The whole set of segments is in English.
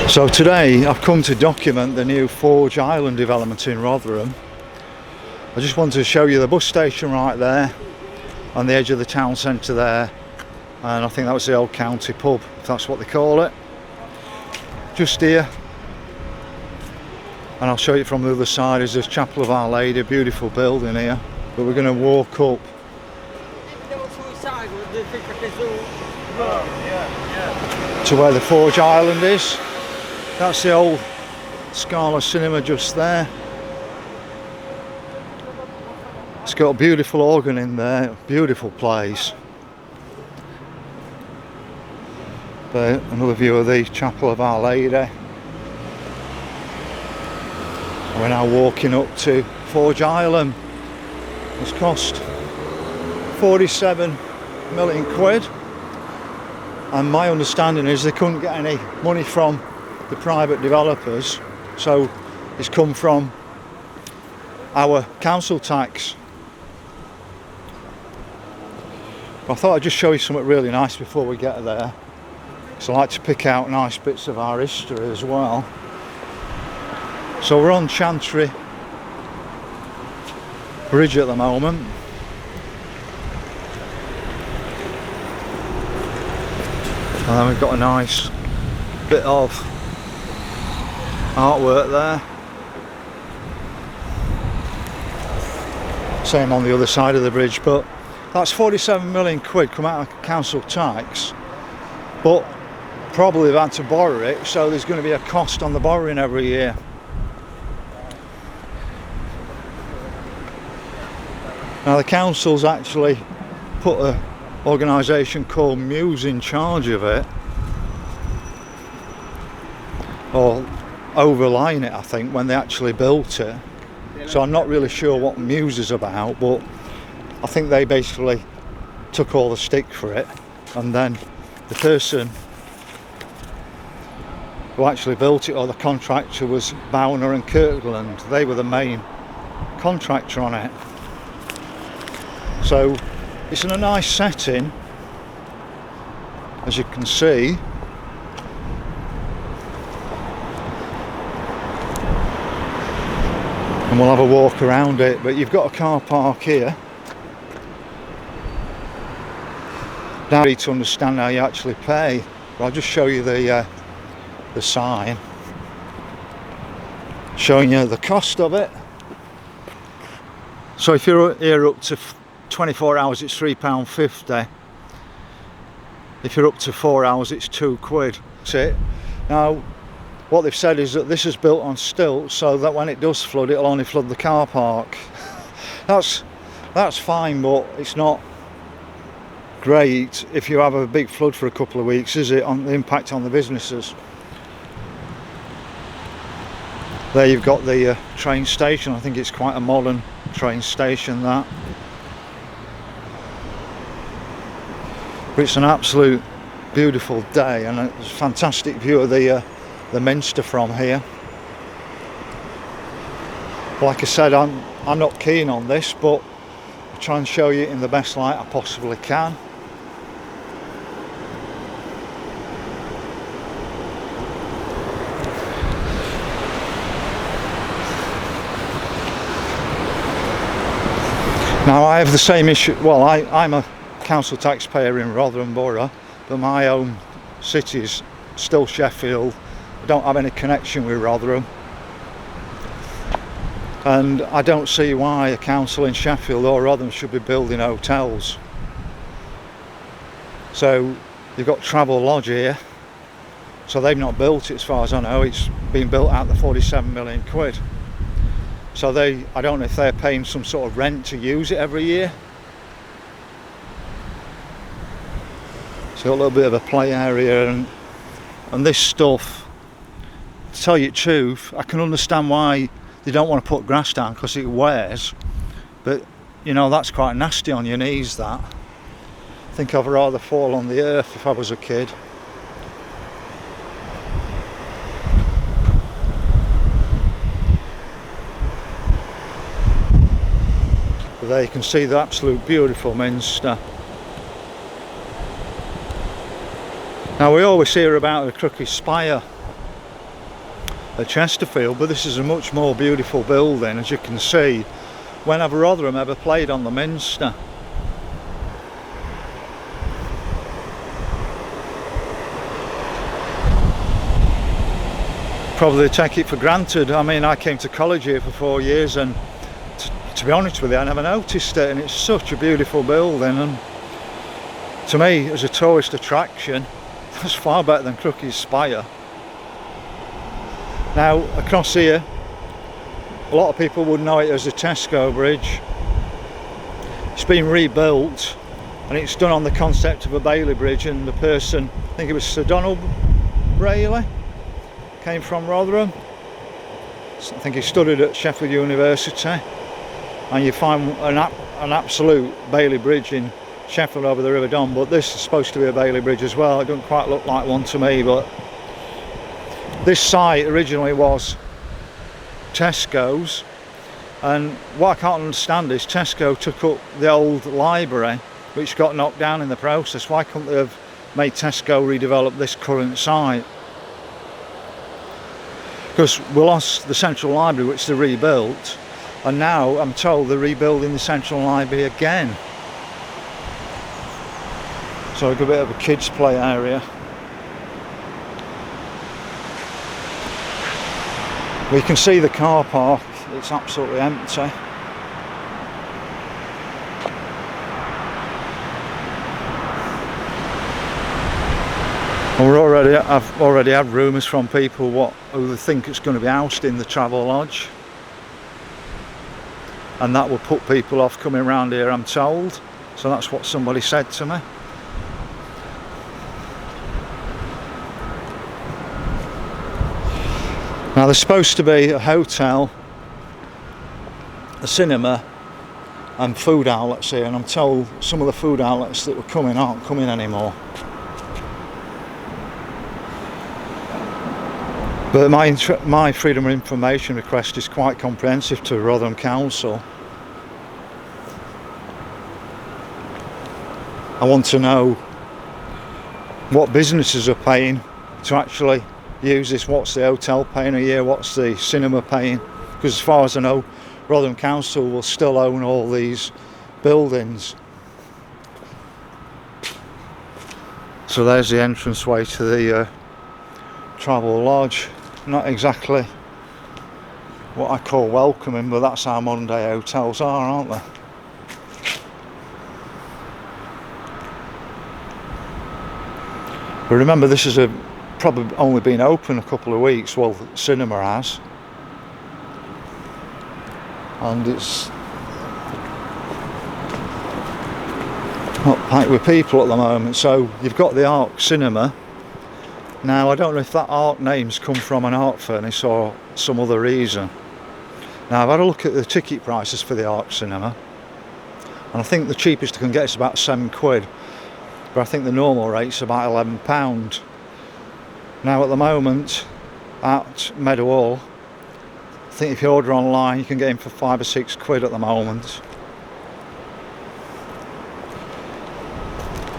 So today I've come to document the new Forge Island development in Rotherham. I just wanted to show you the bus station right there on the edge of the town centre there, and I think that was the old county pub, if that's what they call it, just here. And I'll show you from the other side is this Chapel of Our Lady, beautiful building here, but we're going to walk up to where the Forge Island is. That's the old Scala cinema just there. It's got a beautiful organ in there, beautiful place. But another view of the Chapel of Our Lady. And we're now walking up to Forge Island. It's cost 47 million quid. And my understanding is they couldn't get any money from the private developers, so it's come from our council tax. I thought I'd just show you something really nice before we get there, so I like to pick out nice bits of our history as well. So we're on Chantry Bridge at the moment. And then we've got a nice bit of artwork there. Same on the other side of the bridge, but that's 47 million quid come out of council tax, but probably they've had to borrow it, so there's going to be a cost on the borrowing every year. Now the council's actually put an organisation called Muse in charge of it, or overlying it, I think, when they actually built it. So I'm not really sure what Muse is about, but I think they basically took all the stick for it, and then the person who actually built it, or the contractor, was Bowner and Kirkland. They were the main contractor on it. So it's in a nice setting, as you can see. And we'll have a walk around it, but you've got a car park here. Now you need to understand how you actually pay. But I'll just show you the sign showing you the cost of it. So if you're here up to 24 hours, it's £3.50. If you're up to 4 hours, it's £2. That's it. Now what they've said is that this is built on stilts, so that when it does flood, it'll only flood the car park. That's fine, but it's not great if you have a big flood for a couple of weeks, is it, on the impact on the businesses. There you've got the train station. I think it's quite a modern train station, that. But it's an absolute beautiful day, and it's a fantastic view of the Minster from here. Like I said, I'm not keen on this, but I'll try and show you in the best light I possibly can. Now I have the same issue. Well, I'm a council taxpayer in Rotherham Borough, but my own city is still Sheffield. I don't have any connection with Rotherham, and I don't see why a council in Sheffield or Rotherham should be building hotels. So you've got Travel Lodge here, so they've not built it as far as I know. It's been built out the 47 million quid. So I don't know if they're paying some sort of rent to use it every year. So a little bit of a play area, and this stuff, to tell you the truth, I can understand why they don't want to put grass down, because it wears, but you know, that's quite nasty on your knees, that. I think I'd rather fall on the earth if I was a kid. But there you can see the absolute beautiful Minster. Now we always hear about the Crooked Spire, at Chesterfield, but this is a much more beautiful building, as you can see. When have Rotherham ever played on the Minster? Probably take it for granted. I mean, I came to college here for 4 years, and to be honest with you, I never noticed it, and it's such a beautiful building, and to me, as a tourist attraction, that's far better than Crookes Spire. Now, across here, a lot of people would know it as the Tesco Bridge. It's been rebuilt, and it's done on the concept of a Bailey Bridge, and the person, I think it was Sir Donald Brayley, came from Rotherham. I think he studied at Sheffield University, and you find an absolute Bailey Bridge in Sheffield over the River Don, but this is supposed to be a Bailey Bridge as well. It doesn't quite look like one to me, but this site originally was Tesco's, and what I can't understand is Tesco took up the old library, which got knocked down in the process. Why couldn't they have made Tesco redevelop this current site? Because we lost the Central Library, which they rebuilt, and now I'm told they're rebuilding the Central Library again. So a good bit of a kids' play area. We can see the car park, it's absolutely empty. And I've already had rumours from people who they think it's going to be housed in the Travel Lodge, and that will put people off coming around here, I'm told. So that's what somebody said to me. Now there's supposed to be a hotel, a cinema and food outlets here, and I'm told some of the food outlets that were coming aren't coming anymore. But my freedom of information request is quite comprehensive to Rotherham Council. I want to know what businesses are paying to actually use this. What's the hotel paying a year? What's the cinema paying? Because as far as I know, Rotherham Council will still own all these buildings. So there's the entranceway to the Travel Lodge. Not exactly what I call welcoming, but that's how modern day hotels are, aren't they? But remember, this has probably only been open a couple of weeks. Well, the cinema has, and it's not packed with people at the moment. So you've got the Arc Cinema. Now, I don't know if that Arc name's come from an art furnace or some other reason. Now, I've had a look at the ticket prices for the Arc Cinema, and I think the cheapest you can get is about £7, but I think the normal rate's about £11. Now, at the moment at Meadowhall, I think if you order online you can get him for £5 or £6 at the moment.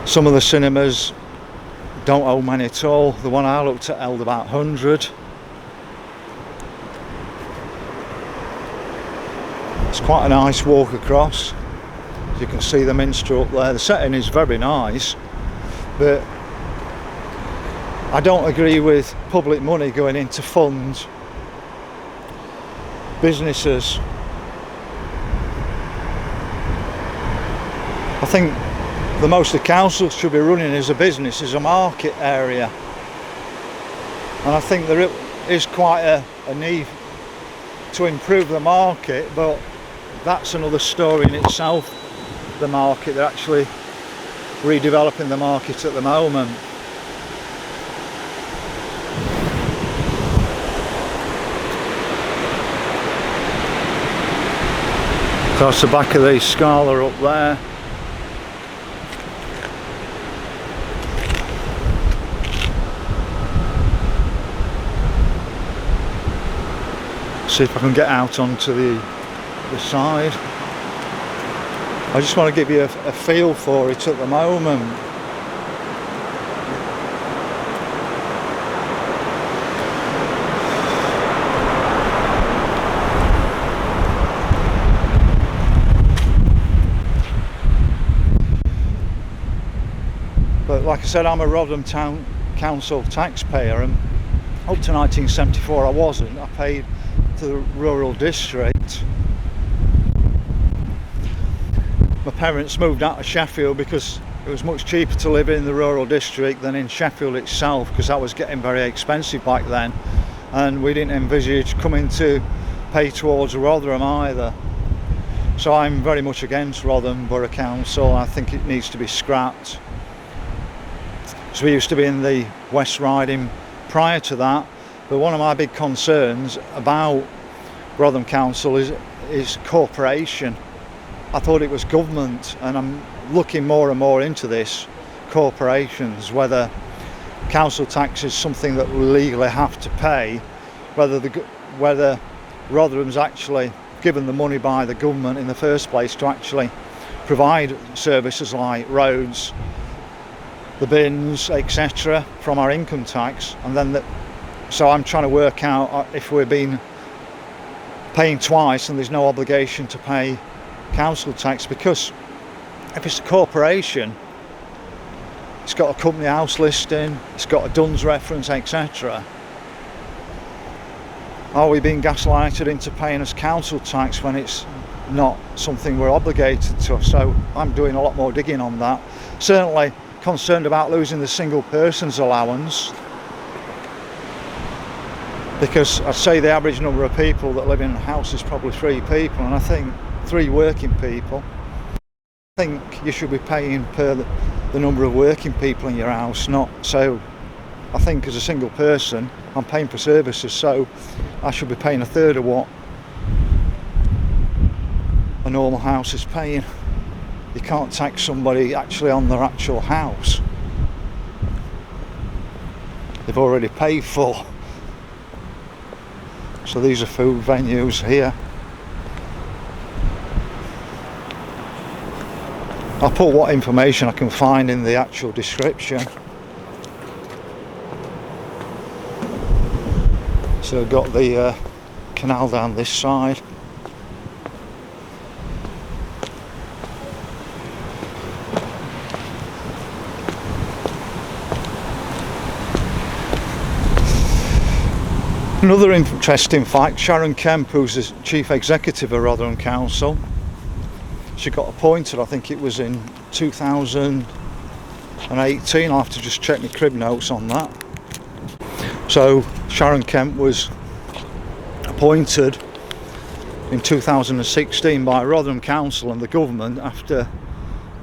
Some of the cinemas don't owe many at all. The one I looked at held about 100. It's quite a nice walk across. As you can see the Minster up there. The setting is very nice, but I don't agree with public money going in to fund businesses. I think the most the council should be running as a business is a market area, and I think there is quite a need to improve the market, but that's another story in itself. The market, they're actually redeveloping the market at the moment. So that's the back of the Scala up there. See if I can get out onto the side. I just want to give you a feel for it at the moment. like I said, I'm a Rotherham Town Council taxpayer, and up to 1974 I wasn't. I paid to the rural district. My parents moved out of Sheffield because it was much cheaper to live in the rural district than in Sheffield itself, because that was getting very expensive back then, and we didn't envisage coming to pay towards Rotherham either. So I'm very much against Rotherham Borough Council. I think it needs to be scrapped. So we used to be in the West Riding prior to that, but one of my big concerns about Rotherham Council is corporation. I thought it was government, and I'm looking more and more into this, corporations, whether council tax is something that we legally have to pay, whether Rotherham's actually given the money by the government in the first place to actually provide services like roads, the bins, etc., from our income tax, and then so I'm trying to work out if we're paying twice and there's no obligation to pay council tax, because if it's a corporation, it's got a company house listing, it's got a Duns reference, etc. Are we being gaslighted into paying us council tax when it's not something we're obligated to? So I'm doing a lot more digging on that. Certainly concerned about losing the single person's allowance, because I'd say the average number of people that live in a house is probably 3 people, and I think 3 working people. I think you should be paying per the number of working people in your house, not so. I think as a single person I'm paying for services, so I should be paying 1/3 of what a normal house is paying. You can't tax somebody actually on their actual house they've already paid for. So these are food venues here. I'll put what information I can find in the actual description. So I've got the canal down this side. Another interesting fact, Sharon Kemp, who's the Chief Executive of Rotherham Council, she got appointed, I think it was in 2018, I'll have to just check my crib notes on that. So Sharon Kemp was appointed in 2016 by Rotherham Council and the government after,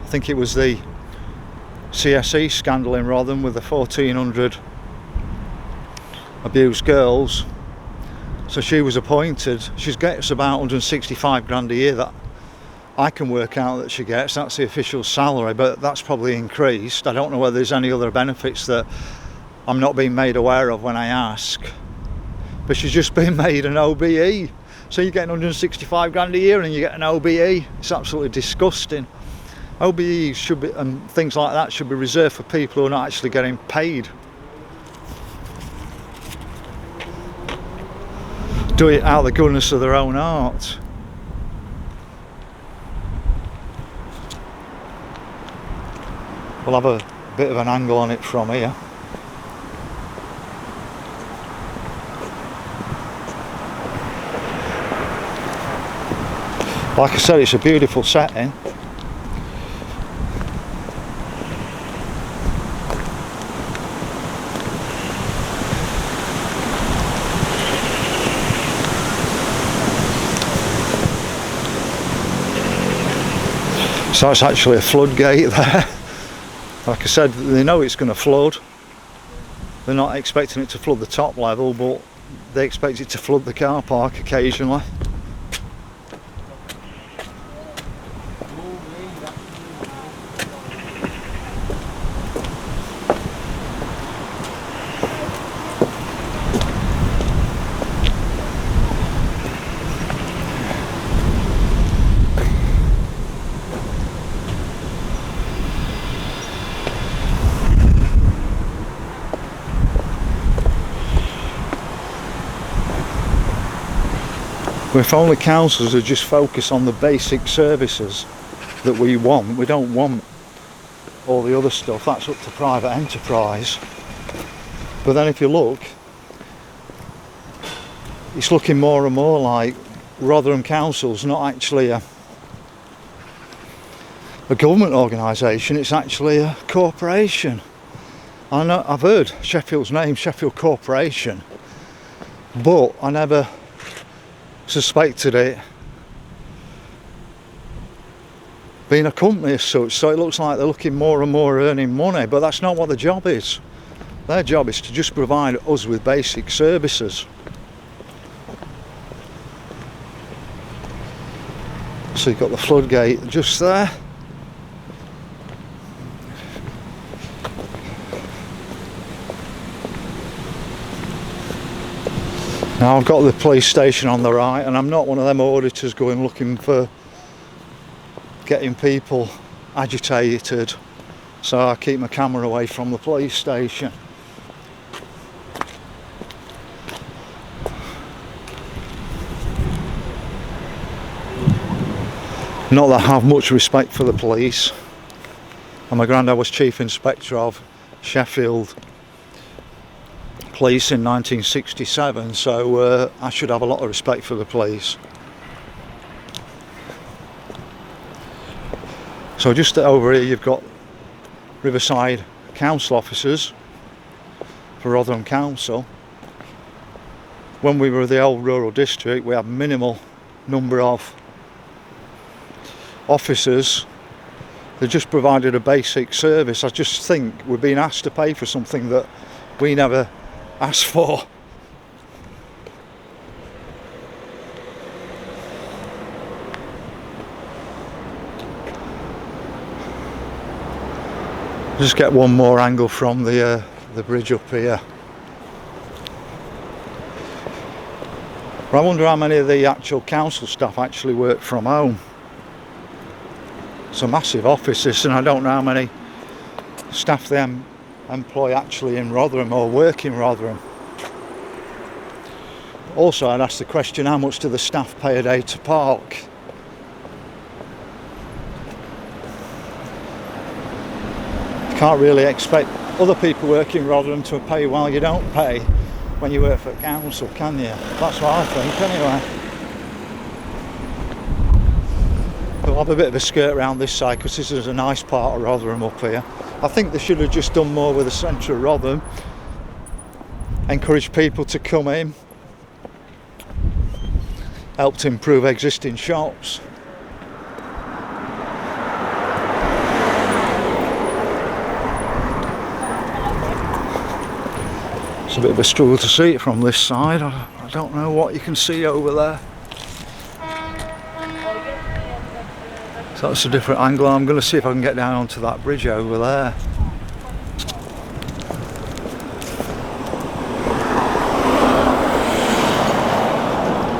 I think it was the CSE scandal in Rotherham with the 1,400 abused girls. So she was appointed. She gets about 165 grand a year that I can work out that she gets. That's the official salary, but that's probably increased. I don't know whether there's any other benefits that I'm not being made aware of when I ask, but she's just been made an OBE. So you're getting 165 grand a year and you get an OBE. It's absolutely disgusting. OBEs should be, and things like that should be reserved for people who are not actually getting paid. Do it out of the goodness of their own heart. We'll have a bit of an angle on it from here. Like I said, it's a beautiful setting. So it's actually a floodgate there. Like I said, they know it's going to flood. They're not expecting it to flood the top level, but they expect it to flood the car park occasionally. If only councils would just focus on the basic services that we want. We don't want all the other stuff, that's up to private enterprise. But then if you look, it's looking more and more like Rotherham Council's not actually a government organisation, it's actually a corporation. I know, I've heard Sheffield's name, Sheffield Corporation, but I never suspected it being a company as such. So it looks like they're looking more and more earning money, but that's not what the job is. Their job is to just provide us with basic services. So you've got the floodgate just there. Now I've got the police station on the right, and I'm not one of them auditors going looking for getting people agitated, so I keep my camera away from the police station. Not that I have much respect for the police, and my granddad was Chief Inspector of Sheffield Police in 1967, so I should have a lot of respect for the police. So just over here you've got Riverside Council officers for Rotherham Council. When we were the old rural district, we had minimal number of officers. They just provided a basic service. I just think we're being asked to pay for something that we never asked for. Just get one more angle from the bridge up here. But I wonder how many of the actual council staff actually work from home. It's a massive office, and I don't know how many staff they employ actually in Rotherham or work in Rotherham. Also, I'd ask the question, how much do the staff pay a day to park? You can't really expect other people working in Rotherham to pay while you don't pay when you work for the council, can you? That's what I think anyway. We'll have a bit of a skirt around this side because this is a nice part of Rotherham up here. I think they should have just done more with the centre of Rotherham. Encourage people to come in. Help to improve existing shops. It's a bit of a struggle to see it from this side. I don't know what you can see over there. So that's a different angle. I'm going to see if I can get down onto that bridge over there.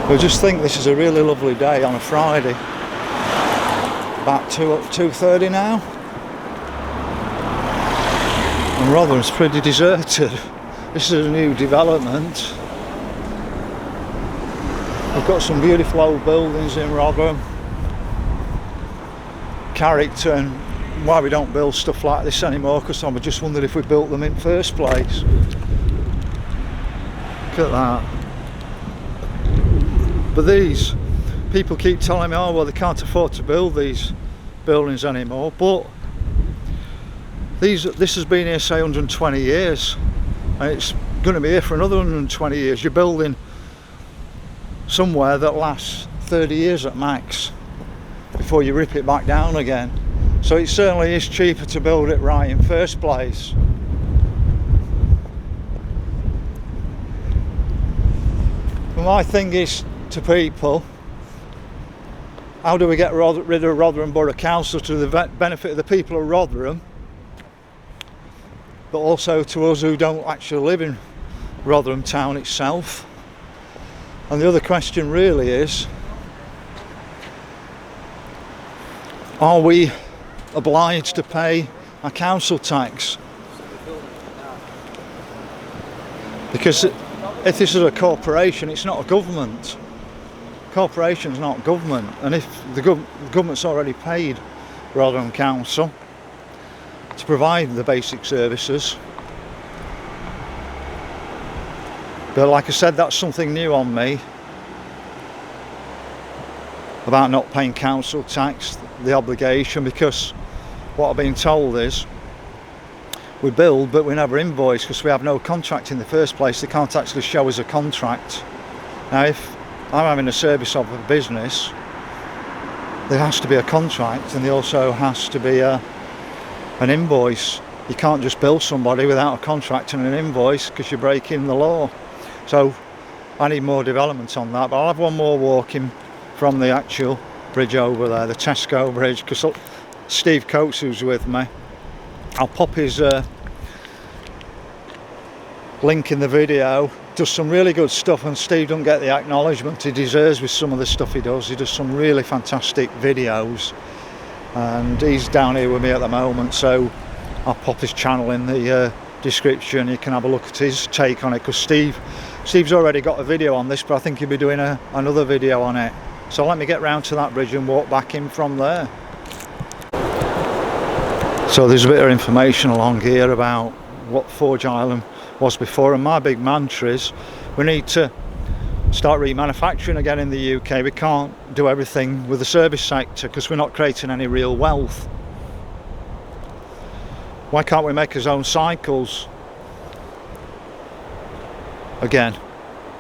I just think this is a really lovely day on a Friday. About 2:30 now. And Rotherham's pretty deserted. This is a new development. We've got some beautiful old buildings in Rotherham. Character, and why we don't build stuff like this anymore, because I just wondered if we built them in the first place. Look at that. But these people keep telling me, oh well, they can't afford to build these buildings anymore, but this has been here say 120 years, and it's going to be here for another 120 years. You're building somewhere that lasts 30 years at max before you rip it back down again. So it certainly is cheaper to build it right in first place. But my thing is to people, how do we get rid of Rotherham Borough Council to the benefit of the people of Rotherham, but also to us who don't actually live in Rotherham town itself? And the other question really is, are we obliged to pay a council tax? Because if this is a corporation, it's not a government. Corporation's not government, and if the government's already paid Rotherham Council, to provide the basic services. But like I said, that's something new on me, about not paying council tax, the obligation, because what I've been told is we build but we never invoice because we have no contract in the first place. They can't actually show us a contract. Now if I'm having a service of a business, there has to be a contract, and there also has to be an invoice. You can't just bill somebody without a contract and an invoice because you're breaking the law. So I need more development on that, but I'll have one more walking from the actual bridge over there, the Tesco bridge, because Steve Coates, who's with me, I'll pop his link in the video. Does some really good stuff, and Steve doesn't get the acknowledgement he deserves with some of the stuff he does. He does some really fantastic videos, and he's down here with me at the moment, so I'll pop his channel in the description. You can have a look at his take on it, because Steve's already got a video on this, but I think he'll be doing another video on it. So let me get round to that bridge and walk back in from there. So there's a bit of information along here about what Forge Island was before, and my big mantra is we need to start remanufacturing again in the UK. We can't do everything with the service sector because we're not creating any real wealth. Why can't we make our own cycles? Again,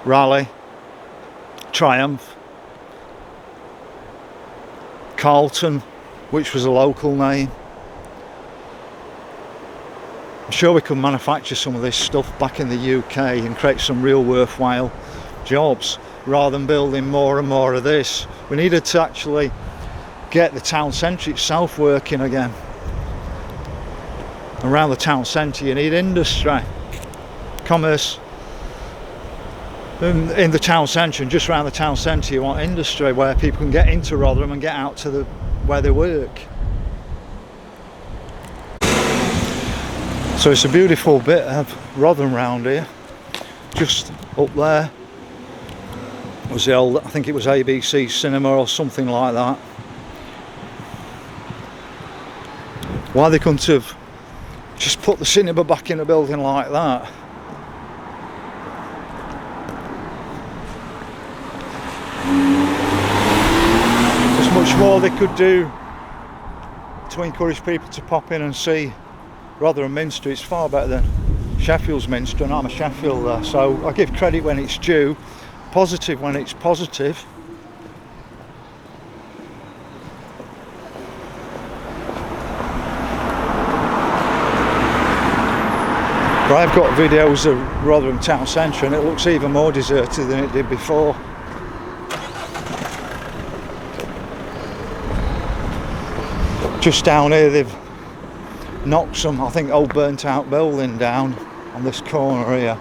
Raleigh, Triumph, Carlton, which was a local name. I'm sure we could manufacture some of this stuff back in the UK and create some real worthwhile jobs rather than building more and more of this. We needed to actually get the town centre itself working again. Around the town centre you need industry, commerce. In the town centre, and just around the town centre you want industry where people can get into Rotherham and get out to where they work. So it's a beautiful bit of Rotherham round here. Just up there was the old, I think it was ABC Cinema or something like that. Why they couldn't have just put the cinema back in a building like that? There's much more they could do to encourage people to pop in and see Rotherham Minster. It's far better than Sheffield's Minster, and I'm a Sheffielder, so I give credit when it's due, positive when it's positive. But I've got videos of Rotherham town centre and it looks even more deserted than it did before. Just down here they've knocked some, I think, old burnt out building down on this corner here.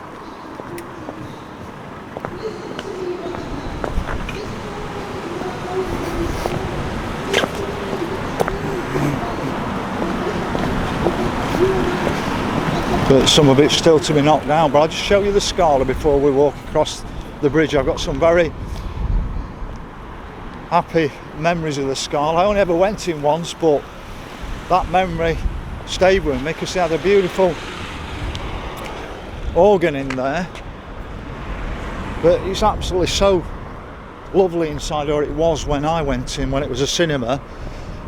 But some of it's still to be knocked down, but I'll just show you the Scala before we walk across the bridge. I've got some very happy memories of the Scala. I only ever went in once, but that memory stayed with me because they had a beautiful organ in there. But it's absolutely so lovely inside, or it was when I went in, when it was a cinema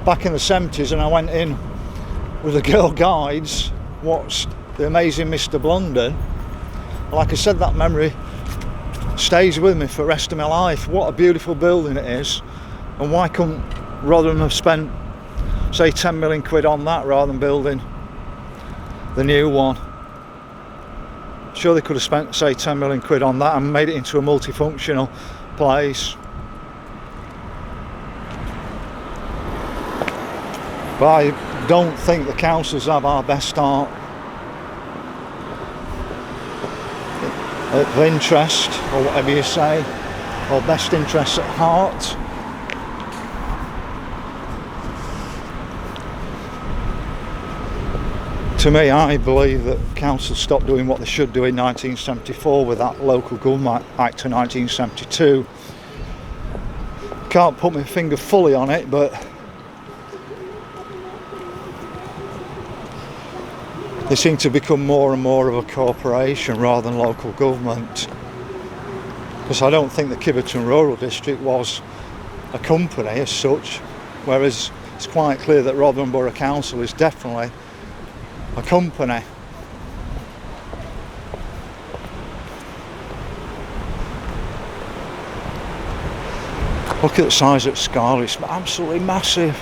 back in the 70s, and I went in with the girl guides, watched The Amazing Mr. Blunden. Like I said, that memory stays with me for the rest of my life. What a beautiful building it is, and why couldn't Rotherham have spent, say, 10 million quid on that rather than building the new one? Sure, they could have spent, say, 10 million quid on that and made it into a multifunctional place. But I don't think the councils have our best art of interest, or whatever you say, or best interests at heart. To me, I believe that councils stopped doing what they should do in 1974 with that Local Government Act of 1972. Can't put my finger fully on it, but They seem to become more and more of a corporation rather than local government. Because I don't think the Kiverton Rural District was a company as such, whereas it's quite clear that Rotherham Borough Council is definitely a company. Look at the size of Scarlet, it's absolutely massive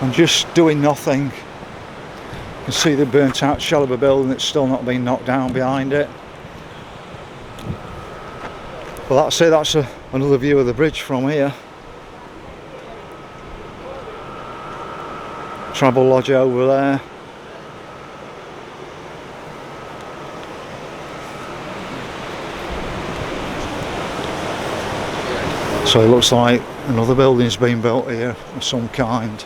and just doing nothing. You can see the burnt out shell of a building that's still not been knocked down behind it. Well, that's it, that's another view of the bridge from here. Travel lodge over there. So it looks like another building's been built here of some kind.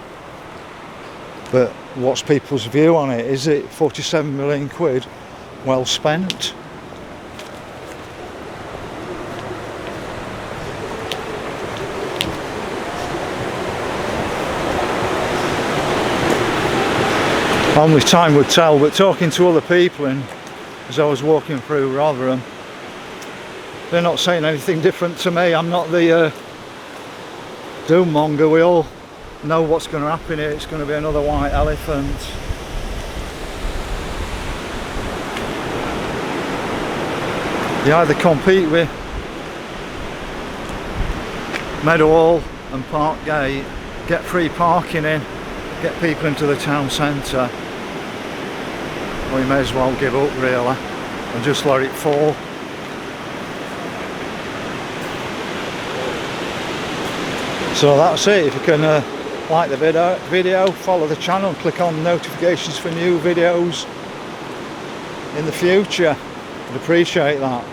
But what's people's view on it? Is it 47 million quid well spent? Only time would tell, but talking to other people as I was walking through Rotherham, they're not saying anything different to me. I'm not the doom monger. We all know what's going to happen here. It's going to be another white elephant. You either compete with Meadowhall and Parkgate, get free parking in, get people into the town centre, or you may as well give up really and just let it fall. So that's it. If you can like the video, follow the channel, click on notifications for new videos in the future, I'd appreciate that.